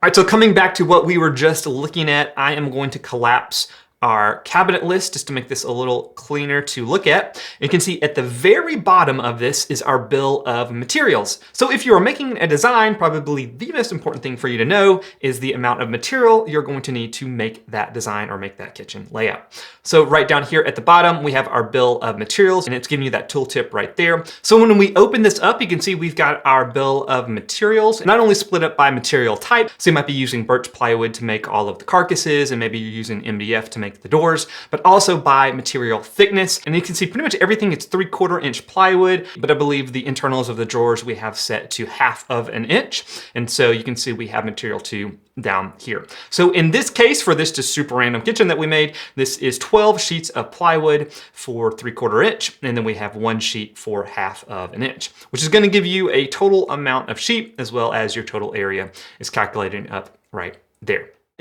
All right, so coming back to what we were just looking at, I am going to collapse our cabinet list just to make this a little cleaner to look at. You can see at the very bottom of this is our bill of materials. So if you are making a design, probably the most important thing for you to know is the amount of material you're going to need to make that design or make that kitchen layout. So right down here at the bottom, we have our bill of materials, and it's giving you that tooltip right there. So when we open this up, you can see we've got our bill of materials, not only split up by material type, so you might be using birch plywood to make all of the carcasses, and maybe you're using MDF to make the doors, but also by material thickness. And you can see pretty much everything, it's 3/4 inch plywood, but I believe the internals of the drawers we have set to 1/2 inch. And so you can see we have material too down here. So in this case, for this just super random kitchen that we made, this is 12 sheets of plywood for 3/4 inch, and then we have 1 sheet for 1/2 inch, which is gonna give you a total amount of sheet as well as your total area is calculating up right there.